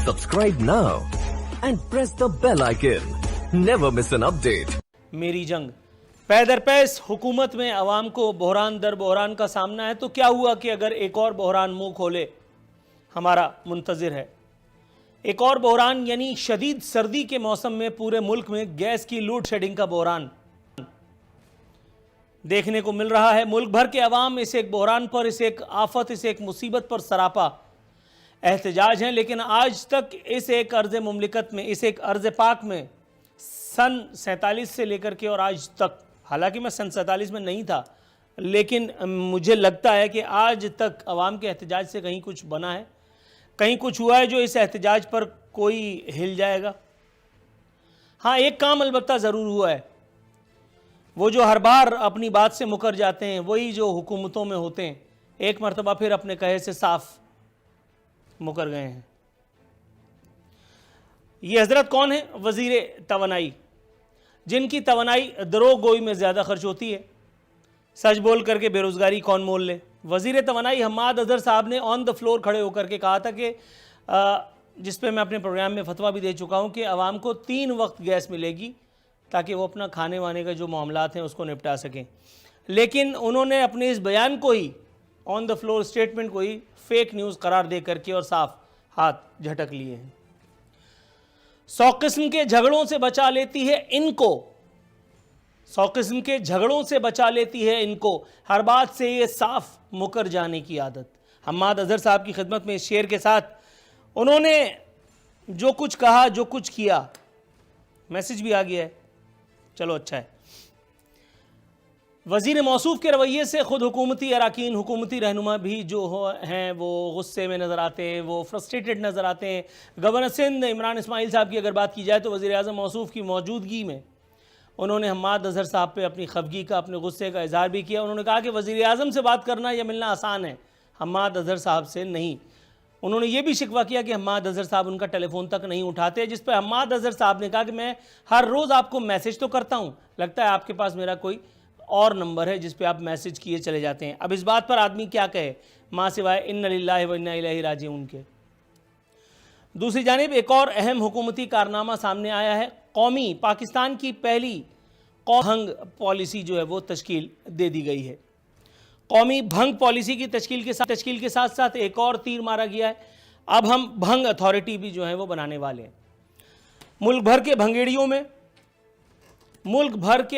Subscribe now and press the bell icon. Never miss an update. मेरी जंग पै दर पै इस हुकूमत में अवाम को बहरान दर बहरान का सामना है। तो क्या हुआ कि अगर एक और बहरान मुंह खोले, हमारा मुंतजिर है एक और बहरान, यानी शदीद सर्दी के मौसम में पूरे मुल्क में गैस की लोड शेडिंग का बहरान देखने को मिल रहा है। मुल्क भर के अवाम इस एक बहरान पर, इस एक आफत, इस एक मुसीबत पर सरापा एहतजाज हैं। लेकिन आज तक इस एक अर्ज़ मुमलिकत में, इस एक अर्ज़ पाक में सन 47 से लेकर के और आज तक, हालांकि मैं सन 47 में नहीं था, लेकिन मुझे लगता है कि आज तक अवाम के एहतजाज से कहीं कुछ बना है, कहीं कुछ हुआ है जो इस एहतजाज पर कोई हिल जाएगा। हाँ, एक काम अलबत्ता ज़रूर हुआ है, वो जो हर बार अपनी बात से मुकर जाते हैं, वही जो हुकूमतों में होते हैं, एक मरतबा फिर अपने कहे से साफ मुकर गए हैं। ये हजरत कौन है? वजीर तवानाई, जिनकी तवानाई दरोगोई में ज़्यादा खर्च होती है। सच बोल करके बेरोज़गारी कौन मोल ले। वजीर तवानाई हम्माद अजहर साहब ने ऑन द फ्लोर खड़े होकर के कहा था कि जिस पे मैं अपने प्रोग्राम में फतवा भी दे चुका हूँ कि आवाम को 3 वक्त गैस मिलेगी ताकि वो अपना खाने वाने का जो मामलात हैं उसको निपटा सकें। लेकिन उन्होंने अपने इस बयान को ही, ऑन द फ्लोर स्टेटमेंट को ही फेक न्यूज़ करार दे करके और साफ हाथ झटक लिए हैं। 100 किस्म के झगड़ों से बचा लेती है इनको, 100 किस्म के झगड़ों से बचा लेती है इनको, हर बात से ये साफ मुकर जाने की आदत। हम्माद अजहर साहब की खिदमत में इस शेर के साथ उन्होंने जो कुछ कहा, जो कुछ किया, मैसेज भी आ गया है, चलो अच्छा है। वज़ीर मौसूफ के रवैये से ख़ुद हुकूमती अराकीन, हुकूमती रहनुमा भी जो हैं वो गुस्से में नज़र आते हैं, वो फ्रस्ट्रेटेड नज़र आते हैं। गवर्नर सिंध इमरान इस्माइल साहब की अगर बात की जाए तो वज़ीर आज़म मौसूफ की मौजूदगी में उन्होंने हम्माद अजहर साहब पे अपनी खफगी का, अपने गुस्से का इजहार भी किया। उन्होंने कहा कि वज़ीर आज़म से बात करना या मिलना आसान है, हम्माद अजहर साहब से नहीं। उन्होंने ये भी शिकवा किया कि हम्माद अजहर साहब उनका टेलीफोन तक नहीं उठाते, जिस पर हम्माद अजहर साहब ने कहा कि मैं हर रोज़ आपको मैसेज तो करता हूँ, लगता है आपके पास मेरा कोई और नंबर है जिस पे आप मैसेज किए चले जाते हैं। अब इस बात पर आदमी क्या कहे, माँ सिवाय इन्ना लिल्लाहि व इन्ना इलैहि राजिऊन के। दूसरी जानिब एक और अहम हुकूमती कारनामा सामने आया है। कौमी पाकिस्तान की पहली भंग पॉलिसी जो है वो तश्कील दे दी गई है। कौमी भंग पॉलिसी की तश्कील के साथ साथ एक और तीर मारा गया है। अब हम भंग अथॉरिटी भी जो है वो बनाने वाले हैं। मुल्क भर के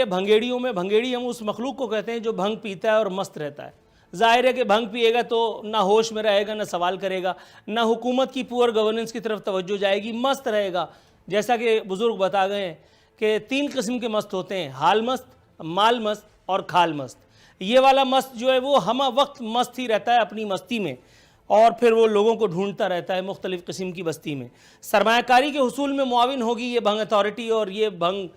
भंगेड़ियों में, भंगेड़ी हम उस मखलूक को कहते हैं जो भंग पीता है और मस्त रहता है। जाहिर है कि भंग पिएगा तो ना होश में रहेगा, ना सवाल करेगा, ना हुकूमत की पुअर गवर्नेंस की तरफ तवज्जो जाएगी, मस्त रहेगा। जैसा कि बुजुर्ग बता गए हैं कि 3 किस्म के मस्त होते हैं, हाल मस्त, माल मस्त और खाल मस्त। ये वाला मस्त जो है वो हम वक्त मस्त ही रहता है अपनी मस्ती में, और फिर वो लोगों को ढूंढता रहता है मुख्तलिफ़ किस्म की बस्ती में। सरमायाकारी के हुसूल में मुआविन होगी ये भंग अथॉरिटी, और ये भंग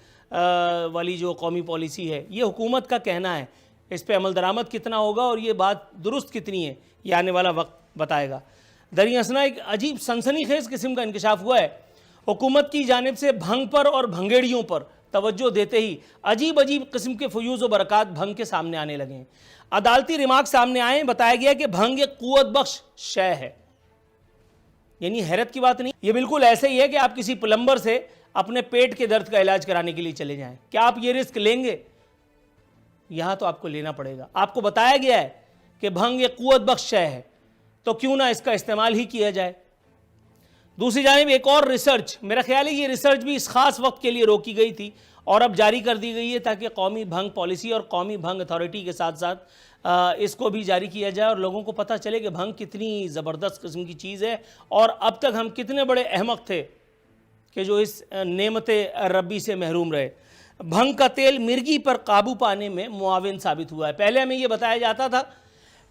वाली जो कौमी पॉलिसी है ये हुकूमत का कहना है। इस पर अमल दरामद कितना होगा और ये बात दुरुस्त कितनी है, ये आने वाला वक्त बताएगा। दरियासना एक अजीब सनसनीखेज़ किस्म का इंकशाफ हुआ है। हुकूमत की जानिब से भंग पर और भंगेड़ियों पर तवज्जो देते ही अजीब अजीब किस्म के फ़यूज़ व बरक़ात भंग के सामने आने लगे हैं। अदालती रिमार्क सामने आए, बताया गया कि भंग एक क़ुव्वत बख्श शय है। यानी हैरत की बात नहीं, ये बिल्कुल ऐसे ही है कि आप किसी प्लम्बर से अपने पेट के दर्द का इलाज कराने के लिए चले जाएं। क्या आप ये रिस्क लेंगे? यहां तो आपको लेना पड़ेगा। आपको बताया गया है कि भंग एक क़ुव्वत बख्श शय है, तो क्यों ना इसका इस्तेमाल ही किया जाए। दूसरी जानिब एक और रिसर्च, मेरा ख्याल है ये रिसर्च भी इस खास वक्त के लिए रोकी गई थी और अब जारी कर दी गई है ताकि कौमी भंग पॉलिसी और कौमी भंग अथॉरिटी के साथ साथ इसको भी जारी किया जाए और लोगों को पता चले कि भंग कितनी ज़बरदस्त किस्म की चीज़ है और अब तक हम कितने बड़े अहमक थे कि जो इस नेमते रब्बी से महरूम रहे। भंग का तेल मिर्गी पर काबू पाने में मुआविन साबित हुआ है। पहले हमें यह बताया जाता था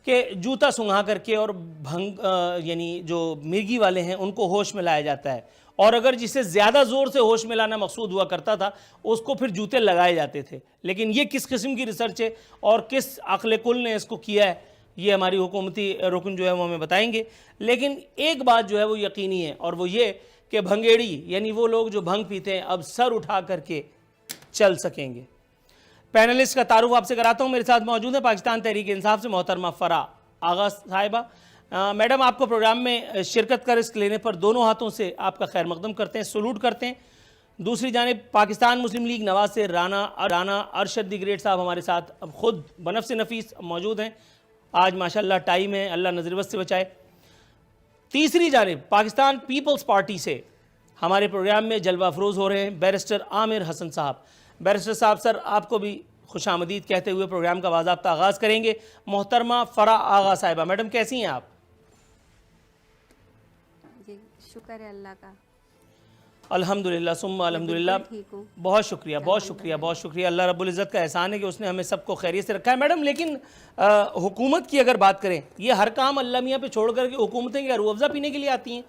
कि जूता सुंघा करके और भंग यानी जो मिर्गी वाले हैं उनको होश में लाया जाता है, और अगर जिसे ज़्यादा ज़ोर से होश में लाना मकसूद हुआ करता था उसको फिर जूते लगाए जाते थे। लेकिन ये किस किस्म की रिसर्च है और किस अक्ल कुल ने इसको किया है, ये हमारी हुकूमती रुकन जो है वो हमें बताएंगे। लेकिन एक बात जो है वो यकीनी है, और वो ये कि भंगेड़ी यानी वो लोग जो भंग पीते हैं अब सर उठा करके चल सकेंगे। पैनलिस्ट का तारुफ आपसे कराता हूँ। मेरे साथ मौजूद है पाकिस्तान तहरीक इंसाफ से मोहतरमा फ़रा आगा साहिबा, मैडम, आपको प्रोग्राम में शिरकत का रिस्क लेने पर दोनों हाथों से आपका खैर मकदम करते हैं, सलूट करते हैं। दूसरी जानिब पाकिस्तान मुस्लिम लीग नवाज से राना अरशद दी ग्रेट साहब हमारे साथ अब खुद बनफ से नफीस मौजूद हैं। आज माशाल्लाह टाइम है, अल्लाह नजरबत से बचाए। तीसरी जानिब पाकिस्तान पीपल्स पार्टी से हमारे प्रोग्राम में जलवा अफरोज़ हो रहे हैं बैरिस्टर आमिर हसन साहब। बैरिस्टर साहब, सर आपको भी खुशामदीद कहते हुए प्रोग्राम का बाज़ाब्ता आगाज़ करेंगे। मोहतरमा फ़रा आगा साहिबा, मैडम कैसी हैं आप? जी शुक्र है अल्लाह का। अल्हम्दुलिल्लाह सुम्मा अल्हम्दुलिल्लाह। ठीक हूँ। बहुत शुक्रिया, बहुत शुक्रिया, बहुत शुक्रिया। अल्लाह रब्बुल इज़्ज़त का एहसान है कि उसने हमें सबको खैरियत से रखा है। मैडम, लेकिन हुकूमत की अगर बात करें, ये हर काम अल्लाह मियाँ पे छोड़ करके हुकूमतें क्या रूह अफ़ज़ा पीने के लिए आती हैं?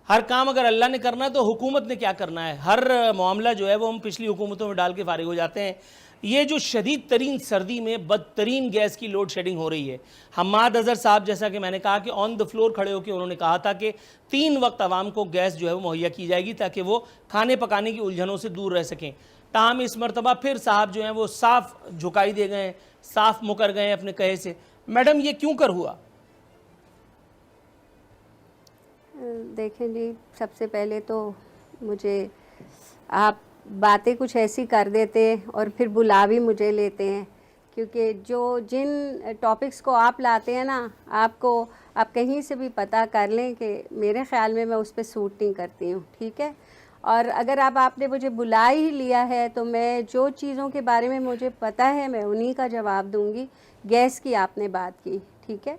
हर काम अगर अल्लाह ने करना है तो हुकूमत ने क्या करना है? हर मामला जो है वो हम पिछली हुकूमतों में डाल के फारिग हो जाते हैं। ये जो शदीद तरीन सर्दी में बदतरीन गैस की लोड शेडिंग हो रही है, हम्माद अज़हर साहब जैसा कि मैंने कहा कि ऑन द फ्लोर खड़े होकर उन्होंने कहा था कि 3 वक्त आवाम को गैस जो है वो मुहैया की जाएगी ताकि वो खाने पकाने की उलझनों से दूर रह सकें। ताहम इस मरतबा फिर साहब जो हैं वो साफ झुकाई दे गए, साफ मुकर गए अपने कहे से। मैडम, ये क्यों कर हुआ? देखें जी, सबसे पहले तो मुझे आप बातें कुछ ऐसी कर देते हैं और फिर बुला भी मुझे लेते हैं, क्योंकि जिन टॉपिक्स को आप लाते हैं ना, आप कहीं से भी पता कर लें कि मेरे ख़्याल में मैं उस पर सूट नहीं करती हूँ, ठीक है। और अगर आपने मुझे बुला ही लिया है तो मैं जो चीज़ों के बारे में मुझे पता है मैं उन्हीं का जवाब दूँगी। गैस की आपने बात की, ठीक है।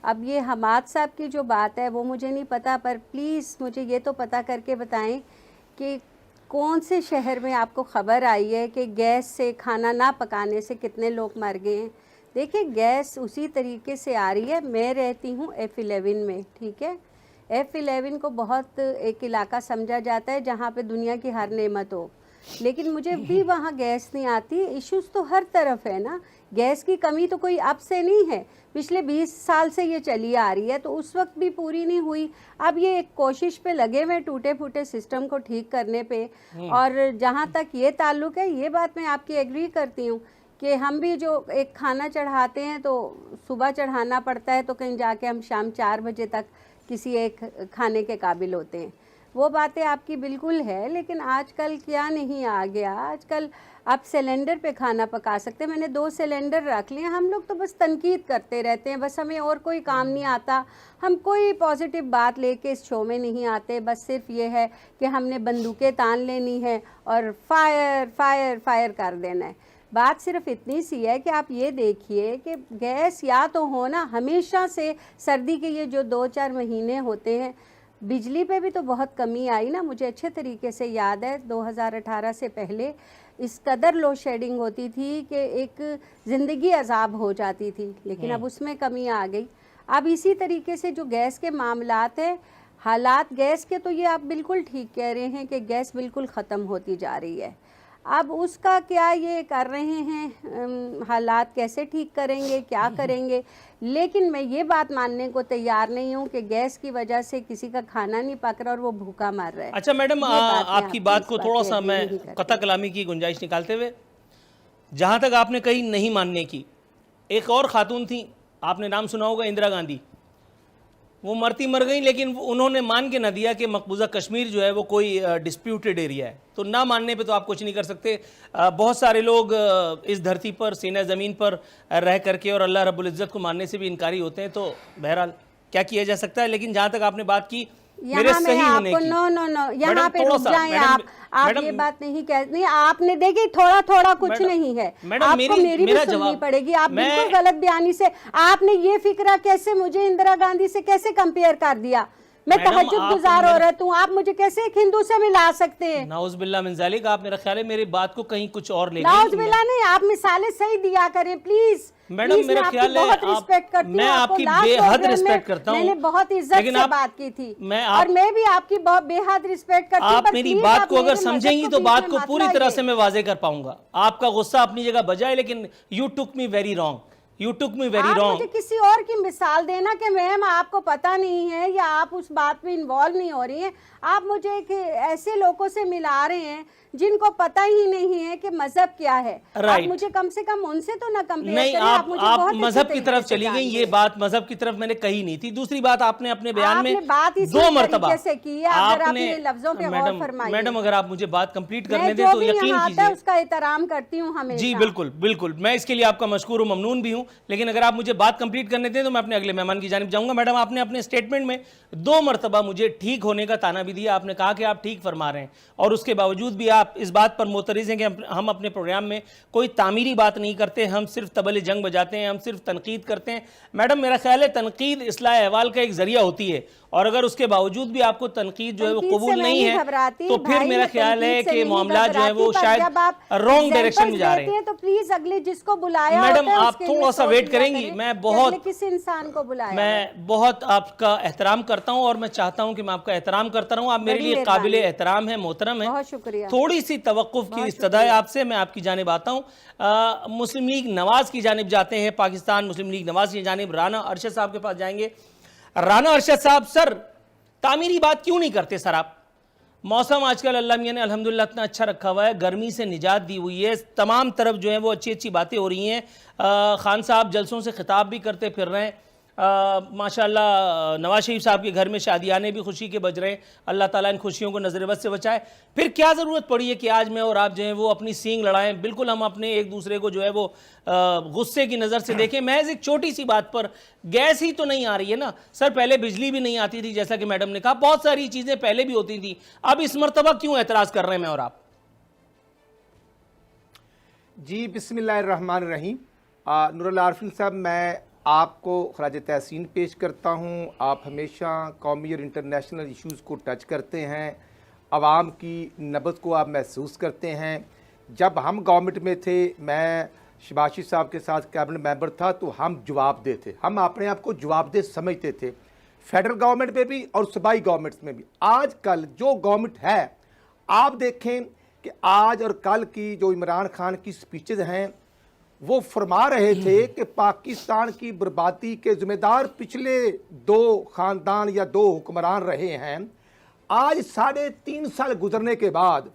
अब ये हमाद साहब की जो बात है वो मुझे नहीं पता, पर प्लीज़ मुझे ये तो पता करके बताएं कि कौन से शहर में आपको ख़बर आई है कि गैस से खाना ना पकाने से कितने लोग मर गए हैं। देखिए, गैस उसी तरीके से आ रही है। मैं रहती हूँ F11 में, ठीक है। F11 को बहुत एक इलाका समझा जाता है जहाँ पे दुनिया की हर नेमत हो, लेकिन मुझे भी वहाँ गैस नहीं आती। इश्यूज़ तो हर तरफ है ना, गैस की कमी तो कोई अब से नहीं है, पिछले 20 साल से ये चली आ रही है, तो उस वक्त भी पूरी नहीं हुई। अब ये एक कोशिश पे लगे हुए टूटे फूटे सिस्टम को ठीक करने पे। और जहाँ तक ये ताल्लुक़ है, ये बात मैं आपकी एग्री करती हूँ कि हम भी जो एक खाना चढ़ाते हैं तो सुबह चढ़ाना पड़ता है, तो कहीं जाके हम शाम 4 बजे तक किसी एक खाने के काबिल होते हैं। वो बातें आपकी बिल्कुल है, लेकिन आजकल क्या नहीं आ गया, आजकल आप सिलेंडर पे खाना पका सकते हैं। मैंने 2 सिलेंडर रख लिए। हम लोग तो बस तनकीद करते रहते हैं, बस हमें और कोई काम नहीं आता, हम कोई पॉजिटिव बात लेके इस शो में नहीं आते। बस सिर्फ ये है कि हमने बंदूकें तान लेनी है और फायर फायर फायर कर देना है। बात सिर्फ इतनी सी है कि आप ये देखिए कि गैस या तो हो ना, हमेशा से सर्दी के ये जो 2-4 महीने होते हैं, बिजली पे भी तो बहुत कमी आई ना। मुझे अच्छे तरीके से याद है 2018 से पहले इस कदर लोड शेडिंग होती थी कि एक ज़िंदगी अजाब हो जाती थी, लेकिन अब उसमें कमी आ गई। अब इसी तरीके से जो गैस के मामलात है, हालात गैस के, तो ये आप बिल्कुल ठीक कह रहे हैं कि गैस बिल्कुल ख़त्म होती जा रही है। अब उसका क्या ये कर रहे हैं, हालात कैसे ठीक करेंगे, क्या करेंगे, लेकिन मैं ये बात मानने को तैयार नहीं हूँ कि गैस की वजह से किसी का खाना नहीं पक रहा और वो भूखा मर रहा है। अच्छा मैडम, आपकी बात को थोड़ा सा मैं कता कलामी की गुंजाइश निकालते हुए, जहाँ तक आपने कही नहीं मानने की, एक और खातून थी, आपने नाम सुना होगा, इंदिरा गांधी। वो मरती मर गई, लेकिन उन्होंने मान के ना दिया कि मकबूजा कश्मीर जो है वो कोई डिस्प्यूटेड एरिया है। तो ना मानने पे तो आप कुछ नहीं कर सकते। बहुत सारे लोग इस धरती पर सीना ज़मीन पर रह करके और अल्लाह रब्बुल इज़्ज़त को मानने से भी इनकारी होते हैं। तो बहरहाल क्या किया जा सकता है। लेकिन जहाँ तक आपने बात की मेरे सही होने की, नो यहाँ पे रुक जाएं आप ये बात नहीं कह नहीं, आपने देखिए थोड़ा कुछ नहीं है, आपको मेरी भी सुननी पड़ेगी। आप बिल्कुल गलत बयानी से, आपने ये फिक्रा कैसे मुझे इंदिरा गांधी से कैसे कंपेयर कर दिया। मैं तहज्जुद गुजार औरत हूँ, आप मुझे कैसे एक हिंदू से मिला सकते हैं। नाउज़ुबिल्लाह मिन ज़ालिक, आप मेरा ख्याल है मेरी बात को कहीं कुछ और ले गए। नाउज़ुबिल्लाह नहीं, आप मिसालें सही दिया करें प्लीज। मैडम मेरा ख्याल है मैं आपकी बेहद रिस्पेक्ट करता हूँ, मैंने बहुत इज्जत से बात की थी और मैं भी आपकी बहुत बेहद रिस्पेक्ट करती हूँ। आप मेरी बात को अगर समझेंगी तो बात को पूरी तरह से मैं वाजे कर पाऊंगा। आपका गुस्सा अपनी जगह बजाए, लेकिन you took me very wrong, you took me very आप रॉन्ग। मुझे किसी और की मिसाल देना कि मैम आपको पता नहीं है या आप उस बात में इन्वॉल्व नहीं हो रही हैं। आप मुझे ऐसे लोगों से मिला रहे हैं जिनको पता ही नहीं है कि मजहब क्या है। आप मुझे कम से कम उनसे तो ना कंपेयर नहीं, करें। आप मजहब की अच्छे तरफ तरीके चली से गई। ये बात मजहब की तरफ मैंने कही नहीं थी। दूसरी बात, आपने अपने बयान में बात दो मरतबा से की है, अगर आपने लफ्जों पे गौर फरमाइए। मैडम अगर आप मुझे बात कंप्लीट करने दें जो तो भी यकीन यहाँ आता कीजिए है उसका एहतराम करती हूँ हमेशा। जी बिल्कुल बिल्कुल, मैं इसके लिए आपका मशकूर और ममनून भी हूँ, लेकिन अगर आप मुझे बात कंप्लीट करने दें तो मैं अपने अगले मेहमान की जानिब जाऊंगा। मैडम, आपने अपने स्टेटमेंट में 2 मरतबा मुझे ठीक होने का ताना भी दिया। आपने कहा कि आप ठीक फरमा रहे हैं और उसके बावजूद भी आप इस बात पर मोतरिज़ हैं कि हम अपने प्रोग्राम में कोई तामीरी बात नहीं करते, हम सिर्फ तबले जंग बजाते हैं, हम सिर्फ तनकीद करते हैं। मैडम, मेरा ख्याल है तनकीद इस्लाह अहवाल का एक जरिया होती है, और अगर उसके बावजूद भी आपको तनकीद जो है वो कबूल नहीं है तो फिर मेरा ख्याल है कि मामला जो है वो शायद रॉन्ग डायरेक्शन में जा रहे हैं। तो प्लीज अगले जिसको बुलाया मैडम, आप थोड़ा सा वेट करेंगी। मैं बहुत किस इंसान को बुलाया, मैं बहुत आपका एहतराम करता हूं और मैं चाहता हूं कि मैं आपका एहतराम करता रहूं। आप मेरे लिए काबिल एहतराम है, मोहतरम है। बहुत शुक्रिया। थोड़ी सी तवक्कुफ की इस्तदा है आपसे, मैं आपकी जानिब आता हूं। मुस्लिम लीग नवाज की जानिब जाते हैं, पाकिस्तान मुस्लिम लीग नवाज की जानिब राना अरशद साहब के पास जाएंगे। राना अरशद साहब, सर तामीरी बात क्यों नहीं करते सर आप? मौसम आजकल अल्लाह मियां ने अल्हम्दुलिल्लाह इतना अच्छा रखा हुआ है, गर्मी से निजात दी हुई है, तमाम तरफ जो है वो अच्छी अच्छी बातें हो रही हैं। खान साहब जलसों से खिताब भी करते फिर रहे हैं। माशाल्लाह नवाज शरीफ साहब के घर में शादियाने भी खुशी के बज रहे हैं। अल्लाह ताला इन खुशियों को नज़र बद से बचाए। फिर क्या ज़रूरत पड़ी है कि आज मैं और आप जो है वो अपनी सींग लड़ाएं? बिल्कुल हम अपने एक दूसरे को जो है वो गुस्से की नज़र से देखें। महज एक छोटी सी बात पर गैस ही तो नहीं आ रही है ना सर। पहले बिजली भी नहीं आती थी, जैसा कि मैडम ने कहा, बहुत सारी चीज़ें पहले भी होती थी। अब इस मरतबा क्यों एतराज़ कर रहे हैं मैं और आप? जी बिस्मिल्लाहिर्रहमानिर्रहीम। नूरुल्लाह आरिफीन साहब, मैं आपको खराज तहसीन पेश करता हूँ। आप हमेशा कौमी और इंटरनेशनल इश्यूज़ को टच करते हैं, आवाम की नब्ज़ को आप महसूस करते हैं। जब हम गवर्नमेंट में थे, मैं शबाशी साहब के साथ कैबिनेट मेंबर था, तो हम जवाबदेह थे, हम अपने आप को जवाबदेह समझते थे, फेडरल गवर्नमेंट में भी और सूबाई गवर्नमेंट्स में भी। आजकल जो गवर्नमेंट है, आप देखें कि आज और कल की जो इमरान खान की स्पीचेज हैं, वो फरमा रहे थे कि पाकिस्तान की बर्बादी के ज़िम्मेदार पिछले 2 ख़ानदान या 2 हुक्मरान रहे हैं। आज 3.5 साल गुजरने के बाद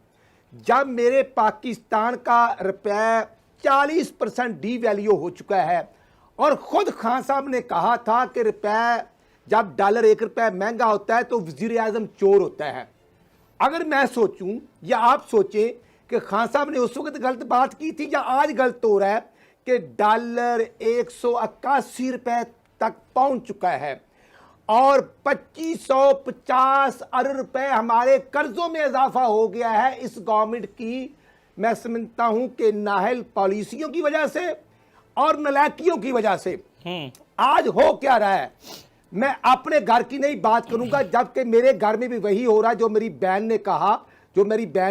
जब मेरे पाकिस्तान का रुपया 40% डी वैल्यू हो चुका है, और ख़ुद खान साहब ने कहा था कि रुपया जब डॉलर 1 रुपया महंगा होता है तो वज़ीर आज़म चोर होता है। अगर मैं सोचूं या आप सोचें कि खान साहब ने उस वक्त गलत बात की थी या आज गलत हो रहा है कि डॉलर 181 रुपए तक पहुंच चुका है और 2550 अरब रुपए हमारे कर्जों में इजाफा हो गया है इस गवर्नमेंट की, मैं समझता हूं कि नाहल पॉलिसियों की वजह से और नलायकियों की वजह से। आज हो क्या रहा है, मैं अपने घर की नहीं बात करूंगा, जबकि मेरे घर में भी वही हो रहा है जो मेरी बहन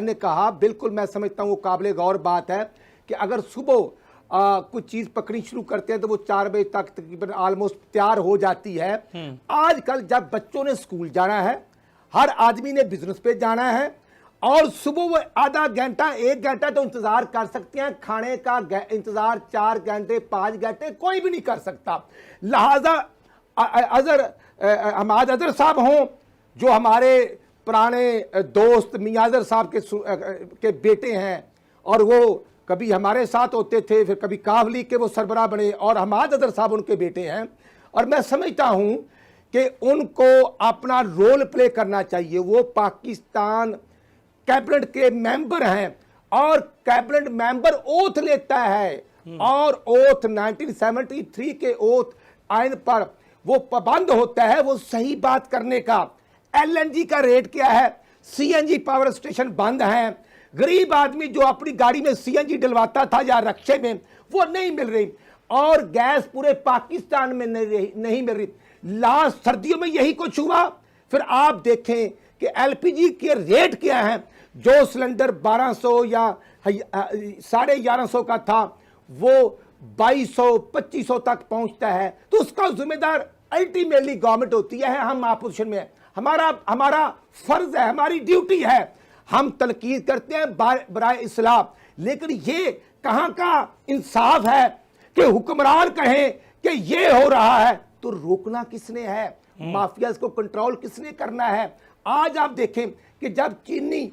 ने कहा। बिल्कुल मैं समझता हूँ वो काबिल गौर बात है कि अगर सुबह कुछ चीज़ पकड़ी शुरू करते हैं तो वो 4 बजे तक तकरीबन ऑलमोस्ट तैयार हो जाती है। आजकल जब बच्चों ने स्कूल जाना है, हर आदमी ने बिजनेस पे जाना है, और सुबह वो आधा घंटा 1 घंटा तो इंतज़ार कर सकते हैं, खाने का इंतज़ार 4 घंटे 5 घंटे कोई भी नहीं कर सकता। लिहाजा हमाद अजहर साहब हों जो हमारे पुराने दोस्त मियां अजहर साहब के बेटे हैं, और वो कभी हमारे साथ होते थे, फिर कभी काफ लीग के वो सरबराह बने, और हमाद अजहर साहब उनके बेटे हैं, और मैं समझता हूं कि उनको अपना रोल प्ले करना चाहिए। वो पाकिस्तान कैबिनेट के मेंबर हैं और कैबिनेट मेंबर ओथ लेता है, और ओथ 1973 के ओथ आइन पर वो पाबंद होता है वो सही बात करने का। LNG का रेट क्या है, CNG पावर स्टेशन बंद हैं, गरीब आदमी जो अपनी गाड़ी में CNG डलवाता था या रक्शे में वो नहीं मिल रही, और गैस पूरे पाकिस्तान में नहीं मिल रही। लास्ट सर्दियों में यही कुछ हुआ। फिर आप देखें कि LPG के रेट क्या हैं, जो सिलेंडर 1200 या 1150 का था वो 2200-2500 तक पहुंचता है, तो उसका जिम्मेदार अल्टीमेटली गवर्नमेंट होती है। हम अपोजिशन में, हमारा फर्ज है, हमारी ड्यूटी है, हम तनकीद करते हैं बराए इस्लाह, लेकिन ये कहां का इंसाफ है कि हुक्मरान कहें कि ये हो रहा है तो रोकना किसने है, माफियाज को कंट्रोल किसने करना है। आज आप देखें कि जब चीनी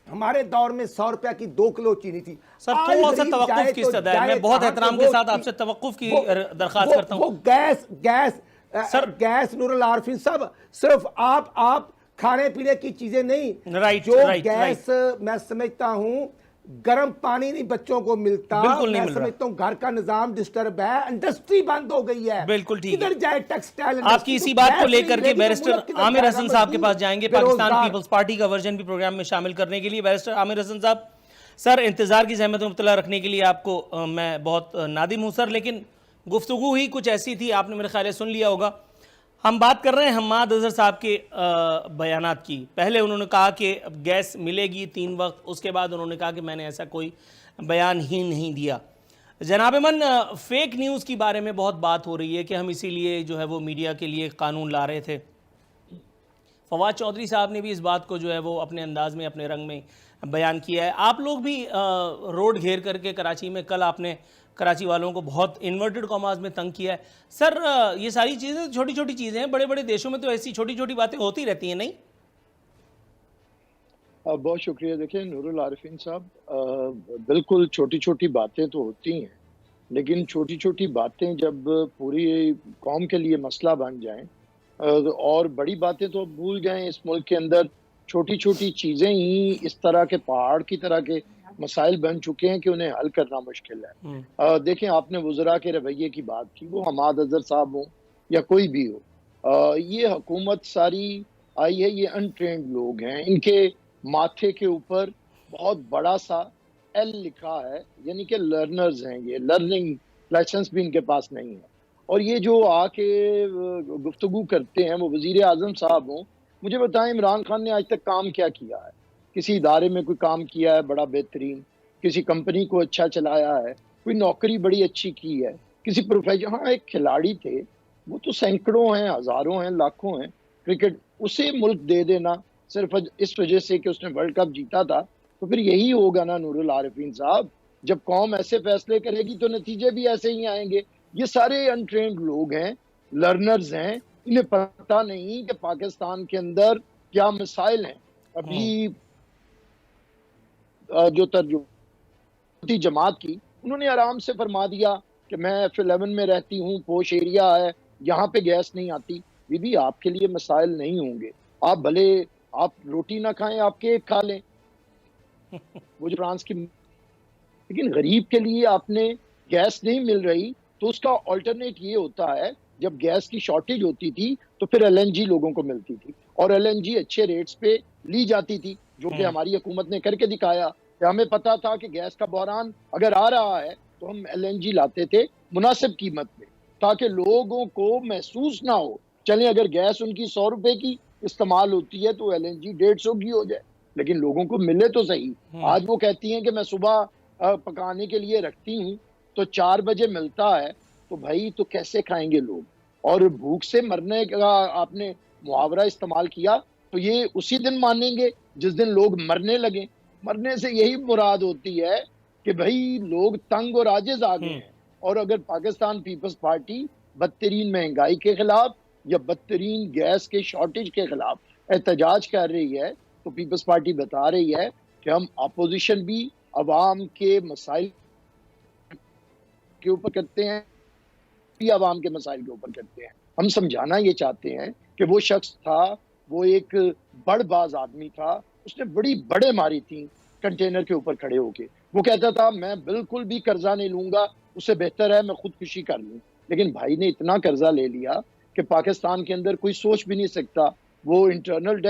हमारे दौर में 100 रुपया की 2 किलो चीनी थी, सर आज थोड़ा सा गरीब तवक्कुफ जाए की तो सदाए, जाए मैं बहुत कहाँ एहतराम से के वो साथ आपसे तवक्कुफ की दरख्वास्त करता हूं। वो गैस सर गैस नूरुल आरिफीन साहब, सिर्फ आप खाने पीने की चीजें नहीं, राइट, जो राइट, गैस मैं समझता हूं गर्म पानी नहीं बच्चों को मिलता, बिल्कुल नहीं मैं मिल रहा। समझता हूं घर का निजाम डिस्टर्ब है, इंडस्ट्री बंद हो गई है, बिल्कुल ठीक है। किधर जाए टेक्सटाइल आपकी इसी बात को लेकर के बैरिस्टर आमिर हसन साहब के पास जाएंगे, पाकिस्तान पीपल्स पार्टी का वर्जन भी प्रोग्राम में शामिल करने के लिए। बैरिस्टर आमिर हसन साहब, सर इंतजार की ज़हमत में मुब्तला रखने के लिए आपको मैं बहुत नादिम हूँ सर, लेकिन गुफ्तगू ही कुछ ऐसी थी, आपने मेरे ख्याल सुन लिया होगा। हम बात कर रहे हैं हम्माद अजहर साहब के बयानात की। पहले उन्होंने कहा कि गैस मिलेगी 3 वक्त, उसके बाद उन्होंने कहा कि मैंने ऐसा कोई बयान ही नहीं दिया। जनाब मन, फेक न्यूज़ की बारे में बहुत बात हो रही है कि हम इसीलिए जो है वो मीडिया के लिए कानून ला रहे थे। फवाद चौधरी साहब ने भी इस बात को जो है वो अपने अंदाज में, अपने रंग में बयान किया है। आप लोग भी रोड घेर करके कराची में, कल आपने कराची वालों को बहुत इन्वर्टेड कॉमास में तंग किया है। सर ये सारी चीज़ें छोटी छोटी चीज़ें हैं, बड़े बड़े देशों में तो ऐसी छोटी छोटी बातें होती रहती हैं, नहीं? बहुत शुक्रिया। देखिए नूरुल आरिफीन साहब, बिल्कुल छोटी छोटी बातें तो होती हैं, लेकिन छोटी छोटी बातें जब पूरी कौम के लिए मसला बन जाएं, और बड़ी बातें तो भूल जाएं। इस मुल्क के अंदर छोटी छोटी चीज़ें ही इस तरह के पहाड़ की तरह के मसाइल बन चुके हैं कि उन्हें हल करना मुश्किल है। देखें, आपने वज़रा के रवैये की बात की, वो हम्माद अजहर साहब हो या कोई भी हो, ये हुकूमत सारी आई है, ये अनट्रेंड लोग हैं, इनके माथे के ऊपर बहुत बड़ा सा एल लिखा है, यानी कि लर्नर्स हैं, ये लर्निंग लाइसेंस भी इनके पास नहीं है। और ये जो आके गुफ्तगू करते हैं वो वज़ीर आज़म साहब हों, मुझे बताएं इमरान खान ने आज तक काम क्या किया है? किसी इदारे में कोई काम किया है बड़ा बेहतरीन? किसी कंपनी को अच्छा चलाया है? कोई नौकरी बड़ी अच्छी की है? किसी प्रोफेशन? हाँ, एक खिलाड़ी थे, वो तो सैकड़ों हैं, हज़ारों हैं, लाखों हैं, क्रिकेट, उसे मुल्क दे देना सिर्फ इस वजह से कि उसने वर्ल्ड कप जीता था, तो फिर यही होगा ना नूरुल आरिफीन साहब। जब कौम ऐसे फैसले करेगी तो नतीजे भी ऐसे ही आएंगे। ये सारे अनट्रेंड लोग हैं, लर्नर्स हैं, इन्हें पता नहीं कि पाकिस्तान के अंदर क्या मसाइल हैं। अभी जो तरजुमाती जमात की, उन्होंने आराम से फरमा दिया कि मैं F11 में रहती हूँ, पोश एरिया है, यहाँ पे गैस नहीं आती। बीबी, आपके लिए मसाइल नहीं होंगे, आप भले आप रोटी ना खाएं, आप केक खा लें, वो जो फ्रांस की, लेकिन गरीब के लिए आपने गैस नहीं मिल रही तो उसका ऑल्टरनेट ये होता है, जब गैस की शॉर्टेज होती थी तो फिर LNG लोगों को मिलती थी, और LNG अच्छे रेट्स पे ली जाती थी, जो कि हमारी हुकूमत ने करके दिखाया कि हमें पता था कि गैस का बहरान अगर आ रहा है तो हम LNG लाते थे मुनासिब कीमत में, ताकि लोगों को महसूस ना हो। चलें, अगर गैस उनकी 100 रुपए की इस्तेमाल होती है तो LNG 150 की हो जाए, लेकिन लोगों को मिले तो सही। आज वो कहती हैं कि मैं सुबह पकाने के लिए रखती हूँ तो 4 बजे मिलता है, तो भाई तो कैसे खाएंगे लोग? और भूख से मरने का आपने मुहावरा इस्तेमाल किया, तो ये उसी दिन मानेंगे जिस दिन लोग मरने लगे। मरने से यही मुराद होती है कि भाई लोग तंग और आजिज आ गए हैं। और अगर पाकिस्तान पीपल्स पार्टी बदतरीन महंगाई के खिलाफ या बदतरीन गैस के शॉर्टेज के खिलाफ एहतजाज कर रही है, तो पीपल्स पार्टी बता रही है कि हम अपोजिशन भी अवाम के मसाइल के ऊपर करते हैं, भी अवाम के मसाइल के ऊपर करते हैं। हम समझाना ये चाहते हैं कि वो शख्स था, वो एक बड़बाज आदमी था, उसने बड़ी बड़े मारी थी कंटेनर के ऊपर खड़े होके। वो कहता था मैं बिल्कुल भी कर्जा नहीं लूंगा, उससे बेहतर है मैं खुदकुशी कर लूं। लेकिन भाई ने इतना कर्जा ले लिया कि पाकिस्तान के अंदर कोई सोच भी नहीं सकता, वो इंटरनल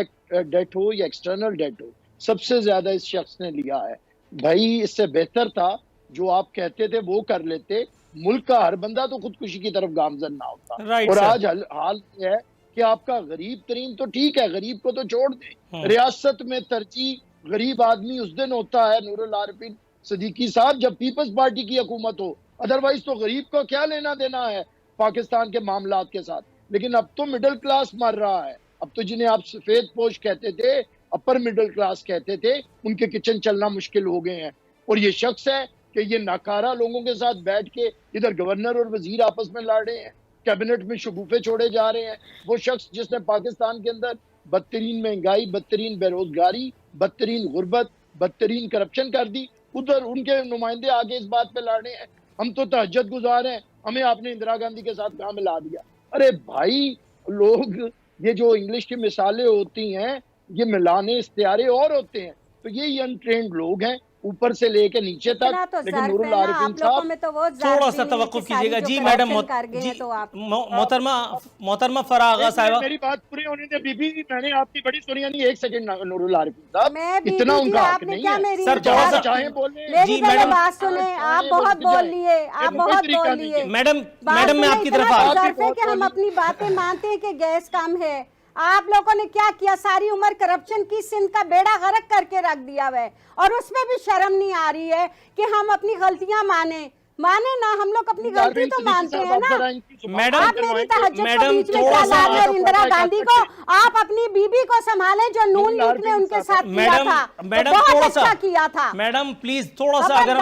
डेट हो या एक्सटर्नल डेट हो, सबसे ज्यादा इस शख्स ने लिया है। भाई इससे बेहतर था जो आप कहते थे वो कर लेते, मुल्क का हर बंदा तो खुदकुशी की तरफ गामजन ना होता। और आज हाल ये है कि आपका गरीब तरीन तो ठीक है, गरीब को तो छोड़ दें, रियासत में तरजीह गरीब आदमी उस दिन होता है नूरुल आरिफीन सिद्दीकी साहब जब पीपल्स पार्टी की हुकूमत हो, अदरवाइज तो गरीब को क्या लेना देना है पाकिस्तान के मामलात के साथ। लेकिन अब तो मिडिल क्लास मर रहा है, अब तो जिन्हें आप सफेद पोश कहते थे, अपर मिडिल क्लास कहते थे, उनके किचन चलना मुश्किल हो गए हैं। और ये शख्स है कि ये नाकारा लोगों के साथ बैठ के इधर गवर्नर और वजीर आपस में लड़ रहे हैं, कैबिनेट में शगुफे छोड़े जा रहे हैं। वो शख्स जिसने पाकिस्तान के अंदर बदतरीन महंगाई, बदतरीन बेरोजगारी, बदतरीन गुर्बत, बदतरीन करप्शन कर दी, उधर उनके नुमाइंदे आगे इस बात पे लड़ रहे हैं हम तो तहज्जुद गुजार हैं, हमें आपने इंदिरा गांधी के साथ कहाँ मिला दिया। अरे भाई, लोग ये जो इंग्लिश की मिसालें होती हैं ये मिलाने इख्तियारे और होते हैं, तो ये अनट्रेंड लोग हैं ऊपर से लेके नीचे इतना तक। तो लेकिन ज़र्फ नूरुल है ना, आरिफिन आप लोगों साहब में तो वो थोड़ा सा ज़र्फ ही नहीं तवक्कुफ कि सारी कीजिएगा जो जी मैडम। corruption कर गए हैं तो आप मोहतरमा फरागा साहिबा, मेरी बात पूरी होने दे बीबी, मैंने आपकी बड़ी सुनी नहीं। एक सेकंड नूरुल आरिफिन साहब, मैं बीबी इतना जी, उनका हक आपने नहीं क्या है मेरी सर, थोड़ा सा चाहे बोले। मेरी जी, पहले मैडम। बात सुने, आप बहुत बोल लिए, आप बहुत बोल लिए। मैडम बात मैडम मैं सुने, आपकी इतना तरफ तो आ ज़र्फ है कि हम अपनी बातें मानते हैं कि गैस कम है। आप लोगों ने क्या किया, सारी उम्र करप्शन की, सिंध का बेड़ा गर्क करके रख दिया हुआ है, और उसमें भी शर्म नहीं आ रही है कि हम अपनी गलतियां माने ना। हम लोग अपनी गलती तो मानते हैं ना। मैडम, आप मेरी तहज्जुद को मैडम, बीच में थोड़ा क्या सा ला रहे हैं इंदिरा गांधी को? आप अपनी बीबी को संभालें जो नून लीग ने उनके साथ किया मैडम था, तो मैडम बहुत थोड़ा सा अच्छा किया था। मैडम प्लीज थोड़ा सा अगर